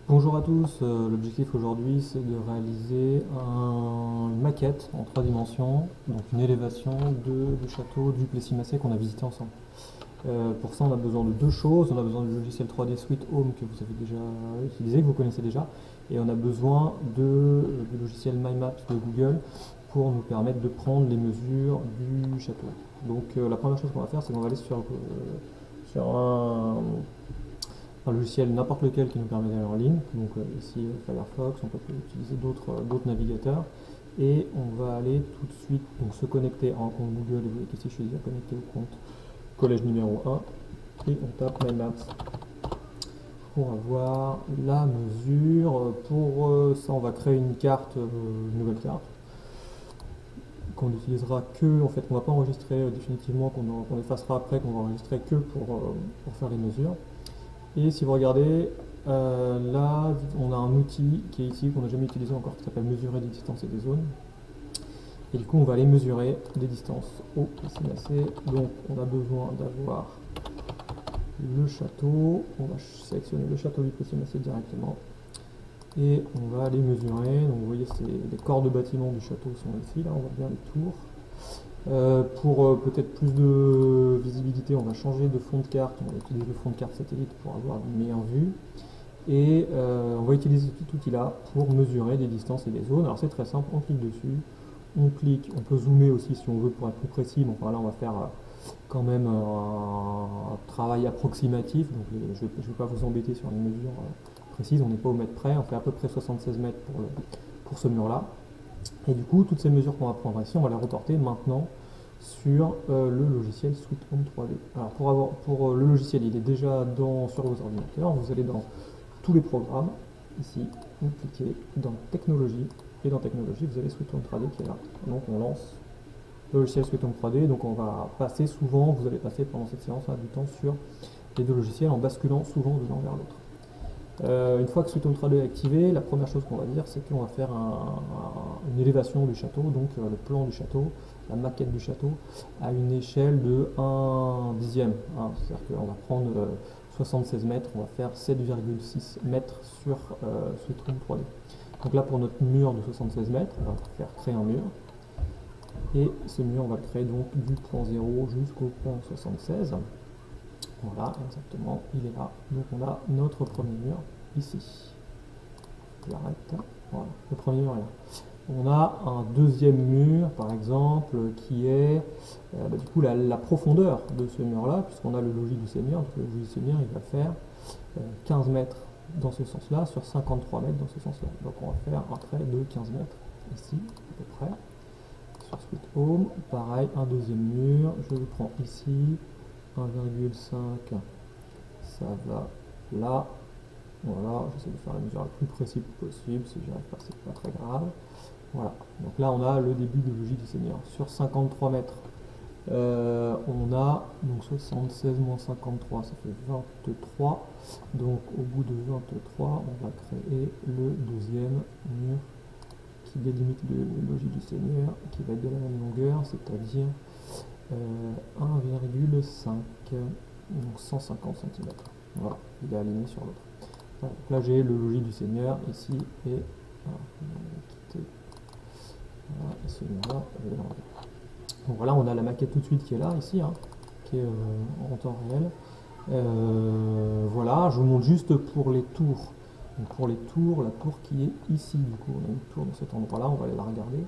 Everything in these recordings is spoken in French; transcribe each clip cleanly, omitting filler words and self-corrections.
Bonjour à tous, l'objectif aujourd'hui c'est de réaliser une maquette en 3 dimensions, donc une élévation du château du Plessis-Massé qu'on a visité ensemble. Pour ça on a besoin de deux choses, on a besoin du logiciel 3D Sweet Home que vous avez déjà utilisé, que vous connaissez déjà, et on a besoin du logiciel MyMaps de Google pour nous permettre de prendre les mesures du château. Donc la première chose qu'on va faire c'est qu'on va aller sur un logiciel n'importe lequel qui nous permet d'aller en ligne. Donc ici Firefox, on peut utiliser d'autres navigateurs. Et on va aller tout de suite donc, se connecter à un compte Google. Et vous voyez qu'ici je suis déjà connecté au compte collège numéro 1. Et on tape MyMaps pour avoir la mesure. Pour ça, on va créer une carte, une nouvelle carte qu'on n'utilisera que, en fait, qu'on ne va pas enregistrer définitivement, qu'on effacera après, qu'on va enregistrer que pour faire les mesures. Et si vous regardez, là, on a un outil qui est ici, qu'on n'a jamais utilisé encore, qui s'appelle mesurer des distances et des zones. Et du coup, on va aller mesurer des distances au Plessis-Massé. Donc, on a besoin d'avoir le château. On va sélectionner le château du Plessis-Massé directement. Et on va aller mesurer. Donc, vous voyez, les corps de bâtiment du château sont ici. Là, on voit bien les tours. Pour peut-être plus de visibilité, on va changer de fond de carte, on va utiliser le fond de carte satellite pour avoir une meilleure vue. Et on va utiliser cet outil-là pour mesurer des distances et des zones. Alors c'est très simple, on clique dessus, on clique, on peut zoomer aussi si on veut pour être plus précis. Bon, enfin, là on va faire quand même un travail approximatif, donc je ne vais pas vous embêter sur les mesures précises, on n'est pas au mètre près, on fait à peu près 76 mètres pour ce mur-là. Et du coup, toutes ces mesures qu'on va prendre ici, on va les reporter maintenant sur le logiciel Sweet Home 3D. Alors pour le logiciel, il est déjà sur vos ordinateurs. Vous allez dans tous les programmes. Ici, vous cliquez dans Technologie. Et dans Technologie, vous avez Sweet Home 3D qui est là. Donc on lance le logiciel Sweet Home 3D. Donc on va passer souvent, vous allez passer pendant cette séance du temps sur les deux logiciels en basculant souvent de l'un vers l'autre. Une fois que Sweet Home 3D est activé, la première chose qu'on va dire, c'est qu'on va faire une élévation du château, donc le plan du château, la maquette du château, à une échelle de 1 dixième. Hein. C'est-à-dire qu'on va prendre 76 mètres, on va faire 7,6 mètres sur Sweet Home 3D. Donc là, pour notre mur de 76 mètres, on va faire créer un mur. Et ce mur, on va le créer donc du point 0 jusqu'au point 76. Voilà, exactement, il est là. Donc on a notre premier mur ici. J'arrête. Voilà, le premier mur est là. On a un deuxième mur, par exemple, qui est du coup la profondeur de ce mur-là, puisqu'on a le logis du seigneur. Donc le logis du seigneur, il va faire 15 mètres dans ce sens-là, sur 53 mètres dans ce sens-là. Donc on va faire un trait de 15 mètres ici, à peu près. Sur Sweet Home, pareil, un deuxième mur. Je le prends ici. 1,5, ça va là. Voilà, j'essaie de faire la mesure la plus précise possible. Si j'y arrive pas, c'est pas très grave. Voilà, donc là on a le début de logis du seigneur. Sur 53 mètres, on a donc 76 moins 53, ça fait 23. Donc au bout de 23, on va créer le deuxième mur qui délimite le logis du seigneur, qui va être de la même longueur, c'est-à-dire 1,5, donc 150 cm. Voilà, il est aligné sur l'autre. Donc là j'ai le logis du seigneur ici et voilà, et celui-là, je vais l'enlever. Donc voilà, on a la maquette tout de suite qui est là, ici, hein, qui est en temps réel. Voilà, je vous montre juste pour les tours. Donc pour les tours, la tour qui est ici, du coup, on a une tour dans cet endroit-là, on va aller la regarder.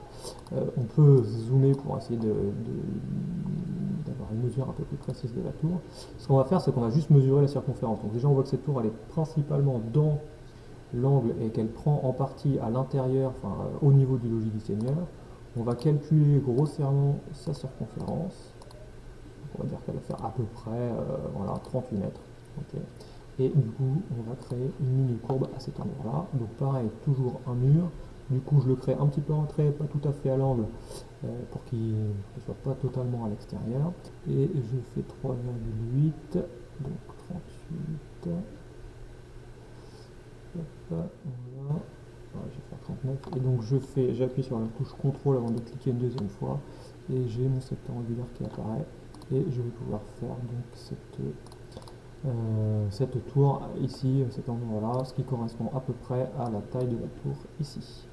On peut zoomer pour essayer d'avoir une mesure un peu plus précise de la tour. Ce qu'on va faire, c'est qu'on va juste mesurer la circonférence. Donc déjà, on voit que cette tour, elle est principalement dans l'angle et qu'elle prend en partie à l'intérieur, enfin au niveau du logis du seigneur. On va calculer grossièrement sa circonférence. On va dire qu'elle va faire à peu près voilà, 38 mètres. Okay. Et du coup, on va créer une mini-courbe à cet endroit-là. Donc pareil, toujours un mur. Du coup, je le crée un petit peu en trait, pas tout à fait à l'angle, pour qu'il ne soit pas totalement à l'extérieur. Et je fais 3,8, donc 38. Hop, voilà. Ouais, je vais faire 39. Et donc j'appuie sur la touche CTRL avant de cliquer une deuxième fois. Et j'ai mon secteur angulaire qui apparaît. Et je vais pouvoir faire donc cette tour ici, cet endroit-là, ce qui correspond à peu près à la taille de la tour ici.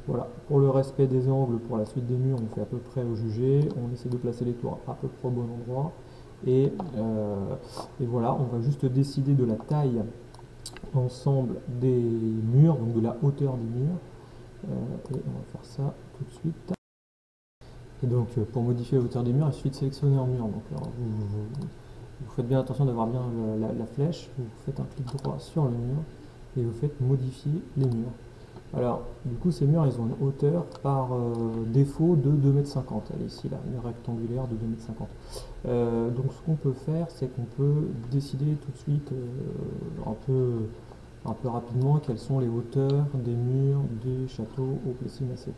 Voilà, pour le respect des angles, pour la suite des murs, on fait à peu près au jugé, on essaie de placer les tours à peu près au bon endroit, et voilà, on va juste décider de la taille ensemble des murs, donc de la hauteur des murs, et on va faire ça tout de suite. Et donc pour modifier la hauteur des murs, il suffit de sélectionner un mur, donc vous faites bien attention d'avoir bien la flèche, vous faites un clic droit sur le mur, et vous faites modifier les murs. Alors, du coup, ces murs, ils ont une hauteur par défaut de 2,50 m. Elle est ici, là, une rectangulaire de 2,50 m. Donc, ce qu'on peut faire, c'est qu'on peut décider tout de suite, un peu rapidement, quelles sont les hauteurs des murs des châteaux au Plessis Massé.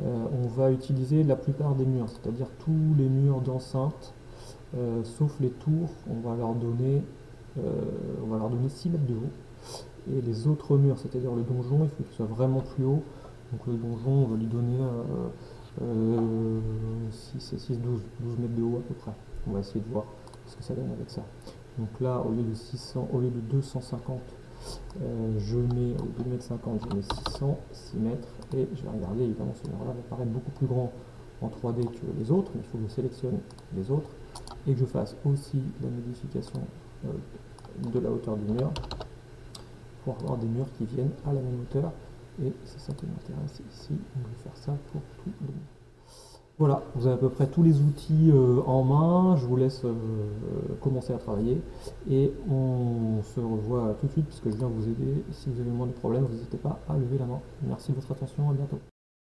On va utiliser la plupart des murs, c'est-à-dire tous les murs d'enceinte, sauf les tours, on va leur donner 6 mètres de haut. Et les autres murs, c'est-à-dire le donjon, il faut qu'il soit vraiment plus haut. Donc le donjon, on va lui donner 12 mètres de haut à peu près. On va essayer de voir ce que ça donne avec ça. Donc là, au lieu de 250, je mets au 2,50 m, je mets 6 mètres. Et je vais regarder, évidemment, ce mur-là va paraître beaucoup plus grand en 3D que les autres, mais il faut que je sélectionne les autres et que je fasse aussi la modification de la hauteur du mur, pour avoir des murs qui viennent à la même hauteur, et c'est ça qui m'intéresse ici, on va faire ça pour tous les murs. Voilà, vous avez à peu près tous les outils en main, je vous laisse commencer à travailler, et on se revoit tout de suite, puisque je viens vous aider. Si vous avez moins de problèmes, n'hésitez pas à lever la main. Merci de votre attention, à bientôt.